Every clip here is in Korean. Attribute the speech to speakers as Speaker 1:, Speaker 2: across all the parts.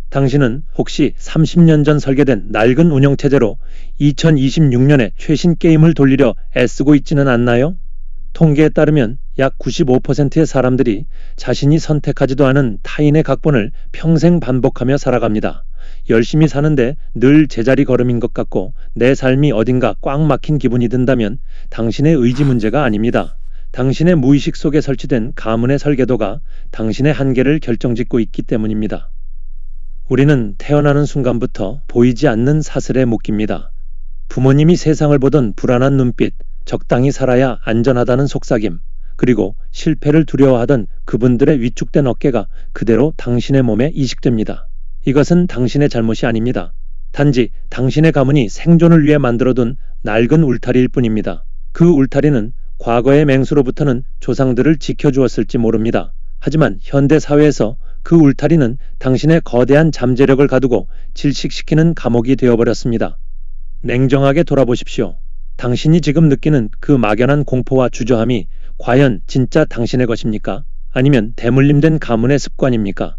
Speaker 1: 당신은 혹시 30년 전 설계된 낡은 운영체제로 2026년에 최신 게임을 돌리려 애쓰고 있지는 않나요? 통계에 따르면 약 95%의 사람들이 자신이 선택하지도 않은 타인의 각본을 평생 반복하며 살아갑니다. 열심히 사는데 늘 제자리 걸음인 것 같고 내 삶이 어딘가 꽉 막힌 기분이 든다면 당신의 의지 문제가 아닙니다. 당신의 무의식 속에 설치된 가문의 설계도가 당신의 한계를 결정짓고 있기 때문입니다. 우리는 태어나는 순간부터 보이지 않는 사슬에 묶입니다. 부모님이 세상을 보던 불안한 눈빛, 적당히 살아야 안전하다는 속삭임, 그리고 실패를 두려워하던 그분들의 위축된 어깨가 그대로 당신의 몸에 이식됩니다. 이것은 당신의 잘못이 아닙니다. 단지 당신의 가문이 생존을 위해 만들어둔 낡은 울타리일 뿐입니다. 그 울타리는 과거의 맹수로부터는 조상들을 지켜주었을지 모릅니다. 하지만 현대 사회에서 그 울타리는 당신의 거대한 잠재력을 가두고 질식시키는 감옥이 되어버렸습니다. 냉정하게 돌아보십시오. 당신이 지금 느끼는 그 막연한 공포와 주저함이 과연 진짜 당신의 것입니까? 아니면 대물림된 가문의 습관입니까?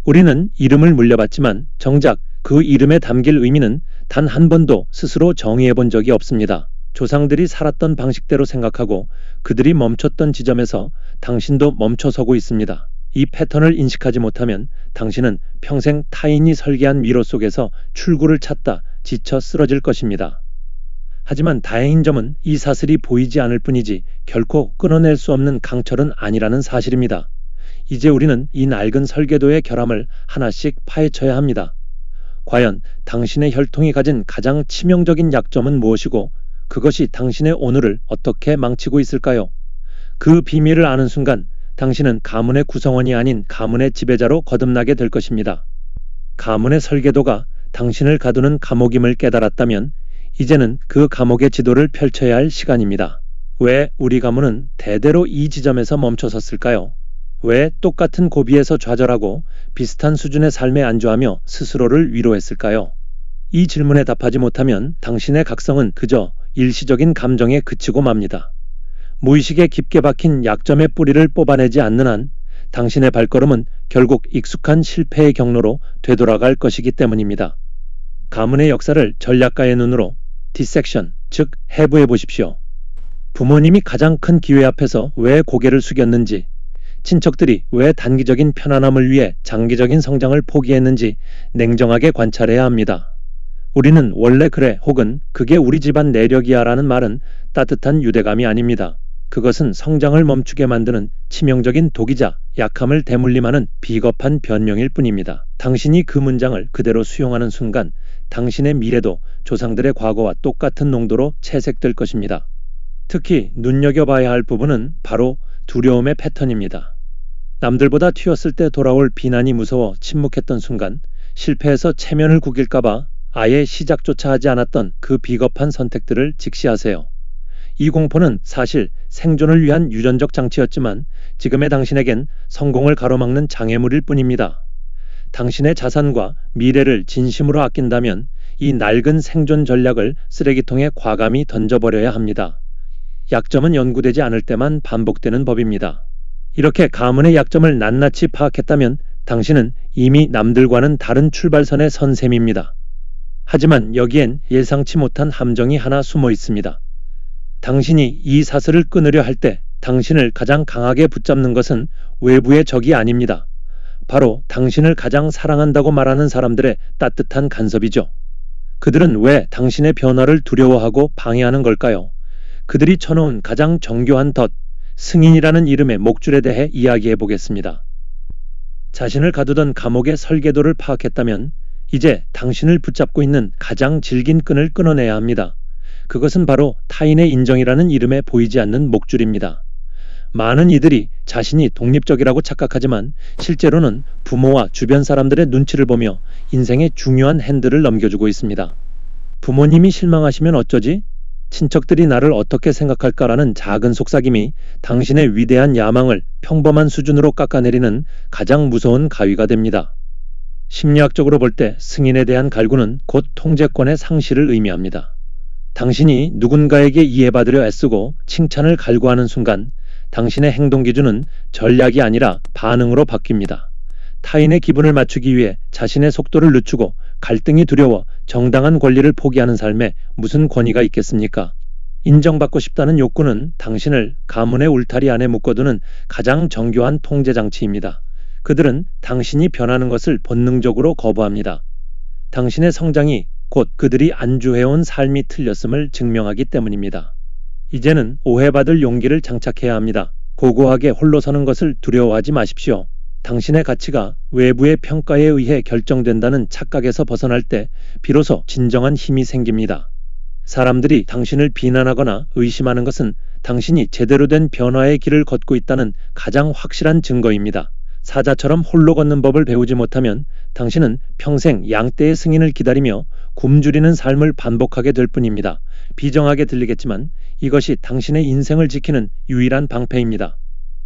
Speaker 1: 우리는 이름을 물려봤지만 정작 그 이름에 담길 의미는 단 한 번도 스스로 정의해 본 적이 없습니다. 조상들이 살았던 방식대로 생각하고 그들이 멈췄던 지점에서 당신도 멈춰서고 있습니다. 이 패턴을 인식하지 못하면 당신은 평생 타인이 설계한 미로 속에서 출구를 찾다 지쳐 쓰러질 것입니다. 하지만 다행인 점은 이 사슬이 보이지 않을 뿐이지 결코 끊어낼 수 없는 강철은 아니라는 사실입니다. 이제 우리는 이 낡은 설계도의 결함을 하나씩 파헤쳐야 합니다. 과연 당신의 혈통이 가진 가장 치명적인 약점은 무엇이고 그것이 당신의 오늘을 어떻게 망치고 있을까요? 그 비밀을 아는 순간 당신은 가문의 구성원이 아닌 가문의 지배자로 거듭나게 될 것입니다. 가문의 설계도가 당신을 가두는 감옥임을 깨달았다면 이제는 그 감옥의 지도를 펼쳐야 할 시간입니다. 왜 우리 가문은 대대로 이 지점에서 멈춰섰을까요? 왜 똑같은 고비에서 좌절하고 비슷한 수준의 삶에 안주하며 스스로를 위로했을까요? 이 질문에 답하지 못하면 당신의 각성은 그저 일시적인 감정에 그치고 맙니다. 무의식에 깊게 박힌 약점의 뿌리를 뽑아내지 않는 한 당신의 발걸음은 결국 익숙한 실패의 경로로 되돌아갈 것이기 때문입니다. 가문의 역사를 전략가의 눈으로 디섹션, 즉 해부해 보십시오. 부모님이 가장 큰 기회 앞에서 왜 고개를 숙였는지, 친척들이 왜 단기적인 편안함을 위해 장기적인 성장을 포기했는지 냉정하게 관찰해야 합니다. 우리는 원래 그래 혹은 그게 우리 집안 내력이야 라는 말은 따뜻한 유대감이 아닙니다. 그것은 성장을 멈추게 만드는 치명적인 독이자 약함을 대물림하는 비겁한 변명일 뿐입니다. 당신이 그 문장을 그대로 수용하는 순간 당신의 미래도 조상들의 과거와 똑같은 농도로 채색될 것입니다. 특히 눈여겨봐야 할 부분은 바로 두려움의 패턴입니다. 남들보다 튀었을 때 돌아올 비난이 무서워 침묵했던 순간 실패해서 체면을 구길까봐 아예 시작조차 하지 않았던 그 비겁한 선택들을 직시하세요. 이 공포는 사실 생존을 위한 유전적 장치였지만 지금의 당신에겐 성공을 가로막는 장애물일 뿐입니다. 당신의 자산과 미래를 진심으로 아낀다면 이 낡은 생존 전략을 쓰레기통에 과감히 던져버려야 합니다. 약점은 연구되지 않을 때만 반복되는 법입니다. 이렇게 가문의 약점을 낱낱이 파악했다면 당신은 이미 남들과는 다른 출발선에 선 셈입니다. 하지만 여기엔 예상치 못한 함정이 하나 숨어 있습니다. 당신이 이 사슬을 끊으려 할 때 당신을 가장 강하게 붙잡는 것은 외부의 적이 아닙니다. 바로 당신을 가장 사랑한다고 말하는 사람들의 따뜻한 간섭이죠. 그들은 왜 당신의 변화를 두려워하고 방해하는 걸까요? 그들이 쳐놓은 가장 정교한 덫, 승인이라는 이름의 목줄에 대해 이야기해 보겠습니다. 자신을 가두던 감옥의 설계도를 파악했다면 이제 당신을 붙잡고 있는 가장 질긴 끈을 끊어내야 합니다. 그것은 바로 타인의 인정이라는 이름에 보이지 않는 목줄입니다. 많은 이들이 자신이 독립적이라고 착각하지만 실제로는 부모와 주변 사람들의 눈치를 보며 인생의 중요한 핸들을 넘겨주고 있습니다. 부모님이 실망하시면 어쩌지? 친척들이 나를 어떻게 생각할까라는 작은 속삭임이 당신의 위대한 야망을 평범한 수준으로 깎아내리는 가장 무서운 가위가 됩니다. 심리학적으로 볼 때 승인에 대한 갈구는 곧 통제권의 상실을 의미합니다. 당신이 누군가에게 이해받으려 애쓰고 칭찬을 갈구하는 순간 당신의 행동 기준은 전략이 아니라 반응으로 바뀝니다. 타인의 기분을 맞추기 위해 자신의 속도를 늦추고 갈등이 두려워 정당한 권리를 포기하는 삶에 무슨 권위가 있겠습니까? 인정받고 싶다는 욕구는 당신을 가문의 울타리 안에 묶어두는 가장 정교한 통제 장치입니다. 그들은 당신이 변하는 것을 본능적으로 거부합니다. 당신의 성장이 곧 그들이 안주해온 삶이 틀렸음을 증명하기 때문입니다. 이제는 오해받을 용기를 장착해야 합니다. 고고하게 홀로 서는 것을 두려워하지 마십시오. 당신의 가치가 외부의 평가에 의해 결정된다는 착각에서 벗어날 때 비로소 진정한 힘이 생깁니다. 사람들이 당신을 비난하거나 의심하는 것은 당신이 제대로 된 변화의 길을 걷고 있다는 가장 확실한 증거입니다. 사자처럼 홀로 걷는 법을 배우지 못하면 당신은 평생 양떼의 승인을 기다리며 굶주리는 삶을 반복하게 될 뿐입니다. 비정하게 들리겠지만 이것이 당신의 인생을 지키는 유일한 방패입니다.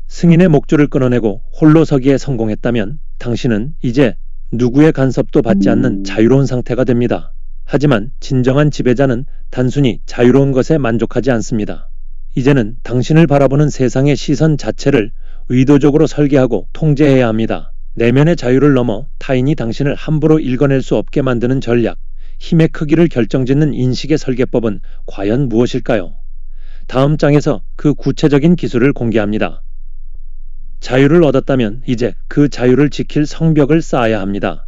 Speaker 1: 승인의 목줄을 끊어내고 홀로 서기에 성공했다면 당신은 이제 누구의 간섭도 받지 않는 자유로운 상태가 됩니다. 하지만 진정한 지배자는 단순히 자유로운 것에 만족하지 않습니다. 이제는 당신을 바라보는 세상의 시선 자체를 의도적으로 설계하고 통제해야 합니다. 내면의 자유를 넘어 타인이 당신을 함부로 읽어낼 수 없게 만드는 전략, 힘의 크기를 결정짓는 인식의 설계법은 과연 무엇일까요? 다음 장에서 그 구체적인 기술을 공개합니다. 자유를 얻었다면 이제 그 자유를 지킬 성벽을 쌓아야 합니다.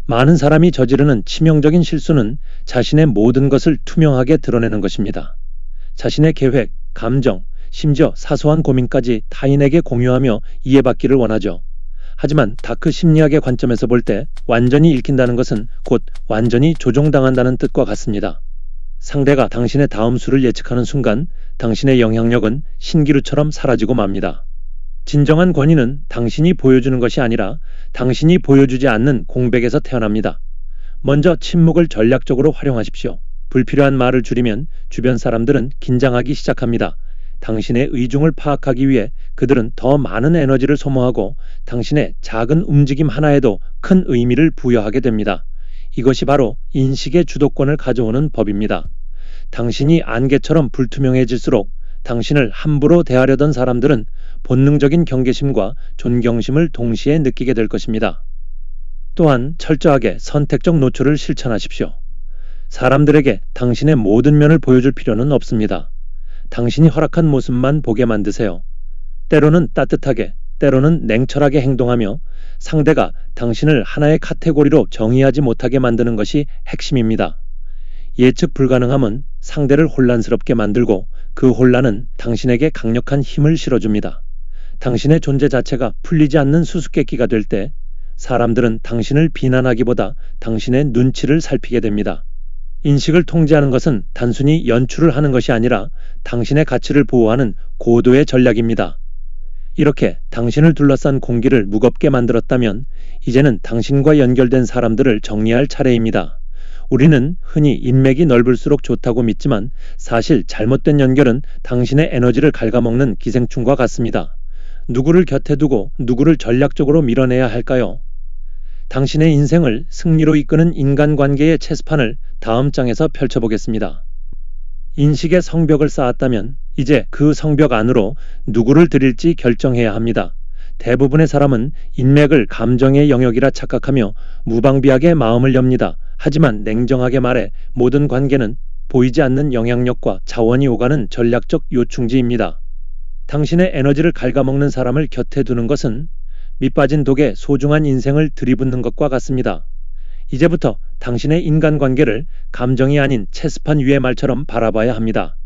Speaker 1: 많은 사람이 저지르는 치명적인 실수는 자신의 모든 것을 투명하게 드러내는 것입니다. 자신의 계획, 감정, 심지어 사소한 고민까지 타인에게 공유하며 이해받기를 원하죠. 하지만 다크 심리학의 관점에서 볼 때 완전히 읽힌다는 것은 곧 완전히 조종당한다는 뜻과 같습니다. 상대가 당신의 다음 수를 예측하는 순간 당신의 영향력은 신기루처럼 사라지고 맙니다. 진정한 권위는 당신이 보여주는 것이 아니라 당신이 보여주지 않는 공백에서 태어납니다. 먼저 침묵을 전략적으로 활용하십시오. 불필요한 말을 줄이면 주변 사람들은 긴장하기 시작합니다. 당신의 의중을 파악하기 위해 그들은 더 많은 에너지를 소모하고 당신의 작은 움직임 하나에도 큰 의미를 부여하게 됩니다. 이것이 바로 인식의 주도권을 가져오는 법입니다. 당신이 안개처럼 불투명해질수록 당신을 함부로 대하려던 사람들은 본능적인 경계심과 존경심을 동시에 느끼게 될 것입니다. 또한 철저하게 선택적 노출을 실천하십시오. 사람들에게 당신의 모든 면을 보여줄 필요는 없습니다. 당신이 허락한 모습만 보게 만드세요. 때로는 따뜻하게, 때로는 냉철하게 행동하며 상대가 당신을 하나의 카테고리로 정의하지 못하게 만드는 것이 핵심입니다. 예측 불가능함은 상대를 혼란스럽게 만들고 그 혼란은 당신에게 강력한 힘을 실어줍니다. 당신의 존재 자체가 풀리지 않는 수수께끼가 될 때 사람들은 당신을 비난하기보다 당신의 눈치를 살피게 됩니다. 인식을 통제하는 것은 단순히 연출을 하는 것이 아니라 당신의 가치를 보호하는 고도의 전략입니다. 이렇게 당신을 둘러싼 공기를 무겁게 만들었다면 이제는 당신과 연결된 사람들을 정리할 차례입니다. 우리는 흔히 인맥이 넓을수록 좋다고 믿지만 사실 잘못된 연결은 당신의 에너지를 갉아먹는 기생충과 같습니다. 누구를 곁에 두고 누구를 전략적으로 밀어내야 할까요? 당신의 인생을 승리로 이끄는 인간관계의 체스판을 다음 장에서 펼쳐보겠습니다. 인식의 성벽을 쌓았다면 이제 그 성벽 안으로 누구를 들일지 결정해야 합니다. 대부분의 사람은 인맥을 감정의 영역이라 착각하며 무방비하게 마음을 엽니다. 하지만 냉정하게 말해 모든 관계는 보이지 않는 영향력과 자원이 오가는 전략적 요충지입니다. 당신의 에너지를 갉아먹는 사람을 곁에 두는 것은 밑빠진 독에 소중한 인생을 들이붓는 것과 같습니다. 이제부터 당신의 인간관계를 감정이 아닌 체스판 위의 말처럼 바라봐야 합니다.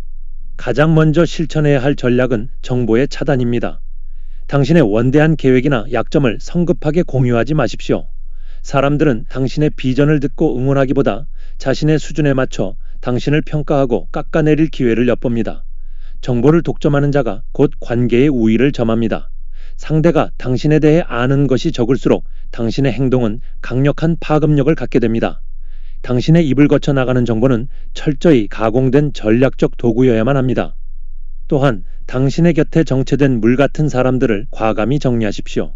Speaker 1: 가장 먼저 실천해야 할 전략은 정보의 차단입니다. 당신의 원대한 계획이나 약점을 성급하게 공유하지 마십시오. 사람들은 당신의 비전을 듣고 응원하기보다 자신의 수준에 맞춰 당신을 평가하고 깎아내릴 기회를 엿봅니다. 정보를 독점하는 자가 곧 관계의 우위를 점합니다. 상대가 당신에 대해 아는 것이 적을수록 당신의 행동은 강력한 파급력을 갖게 됩니다. 당신의 입을 거쳐 나가는 정보는 철저히 가공된 전략적 도구여야만 합니다. 또한 당신의 곁에 정체된 물 같은 사람들을 과감히 정리하십시오.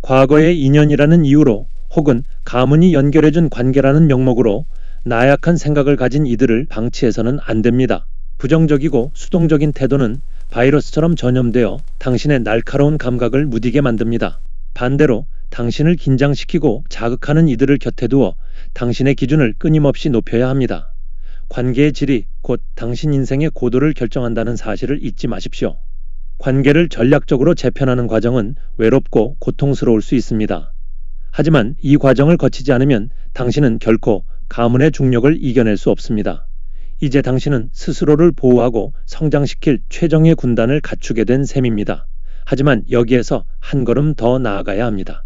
Speaker 1: 과거의 인연이라는 이유로 혹은 가문이 연결해준 관계라는 명목으로 나약한 생각을 가진 이들을 방치해서는 안 됩니다. 부정적이고 수동적인 태도는 바이러스처럼 전염되어 당신의 날카로운 감각을 무디게 만듭니다. 반대로 당신을 긴장시키고 자극하는 이들을 곁에 두어 당신의 기준을 끊임없이 높여야 합니다. 관계의 질이 곧 당신 인생의 고도를 결정한다는 사실을 잊지 마십시오. 관계를 전략적으로 재편하는 과정은 외롭고 고통스러울 수 있습니다. 하지만 이 과정을 거치지 않으면 당신은 결코 가문의 중력을 이겨낼 수 없습니다. 이제 당신은 스스로를 보호하고 성장시킬 최정예 군단을 갖추게 된 셈입니다. 하지만 여기에서 한 걸음 더 나아가야 합니다.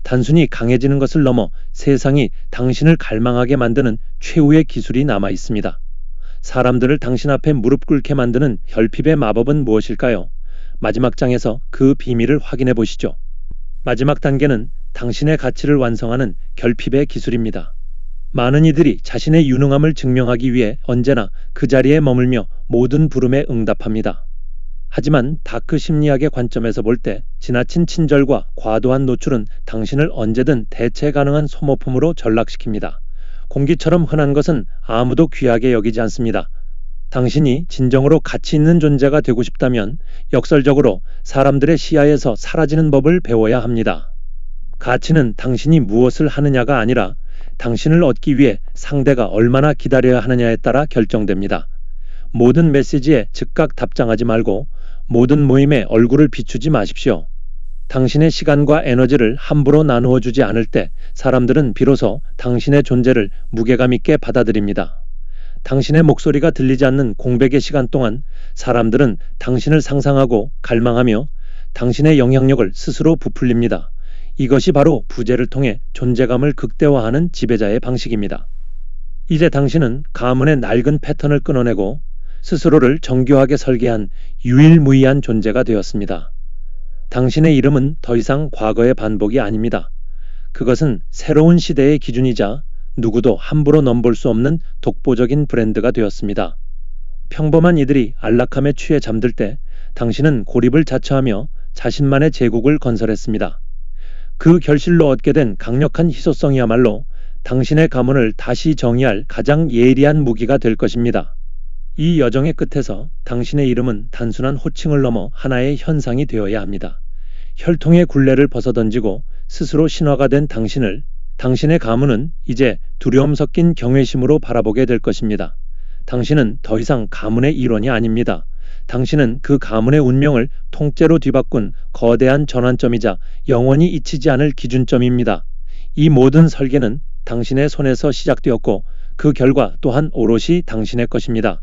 Speaker 1: 단순히 강해지는 것을 넘어 세상이 당신을 갈망하게 만드는 최후의 기술이 남아 있습니다. 사람들을 당신 앞에 무릎 꿇게 만드는 결핍의 마법은 무엇일까요? 마지막 장에서 그 비밀을 확인해 보시죠. 마지막 단계는 당신의 가치를 완성하는 결핍의 기술입니다. 많은 이들이 자신의 유능함을 증명하기 위해 언제나 그 자리에 머물며 모든 부름에 응답합니다. 하지만 다크 심리학의 관점에서 볼 때 지나친 친절과 과도한 노출은 당신을 언제든 대체 가능한 소모품으로 전락시킵니다. 공기처럼 흔한 것은 아무도 귀하게 여기지 않습니다. 당신이 진정으로 가치 있는 존재가 되고 싶다면 역설적으로 사람들의 시야에서 사라지는 법을 배워야 합니다. 가치는 당신이 무엇을 하느냐가 아니라 당신을 얻기 위해 상대가 얼마나 기다려야 하느냐에 따라 결정됩니다. 모든 메시지에 즉각 답장하지 말고 모든 모임에 얼굴을 비추지 마십시오. 당신의 시간과 에너지를 함부로 나누어 주지 않을 때 사람들은 비로소 당신의 존재를 무게감 있게 받아들입니다. 당신의 목소리가 들리지 않는 공백의 시간 동안 사람들은 당신을 상상하고 갈망하며 당신의 영향력을 스스로 부풀립니다. 이것이 바로 부재를 통해 존재감을 극대화하는 지배자의 방식입니다. 이제 당신은 가문의 낡은 패턴을 끊어내고 스스로를 정교하게 설계한 유일무이한 존재가 되었습니다. 당신의 이름은 더 이상 과거의 반복이 아닙니다. 그것은 새로운 시대의 기준이자 누구도 함부로 넘볼 수 없는 독보적인 브랜드가 되었습니다. 평범한 이들이 안락함에 취해 잠들 때 당신은 고립을 자처하며 자신만의 제국을 건설했습니다. 그 결실로 얻게 된 강력한 희소성이야말로 당신의 가문을 다시 정의할 가장 예리한 무기가 될 것입니다. 이 여정의 끝에서 당신의 이름은 단순한 호칭을 넘어 하나의 현상이 되어야 합니다. 혈통의 굴레를 벗어던지고 스스로 신화가 된 당신의 가문은 이제 두려움 섞인 경외심으로 바라보게 될 것입니다. 당신은 더 이상 가문의 일원이 아닙니다. 당신은 그 가문의 운명을 통째로 뒤바꾼 거대한 전환점이자 영원히 잊히지 않을 기준점입니다. 이 모든 설계는 당신의 손에서 시작되었고 그 결과 또한 오롯이 당신의 것입니다.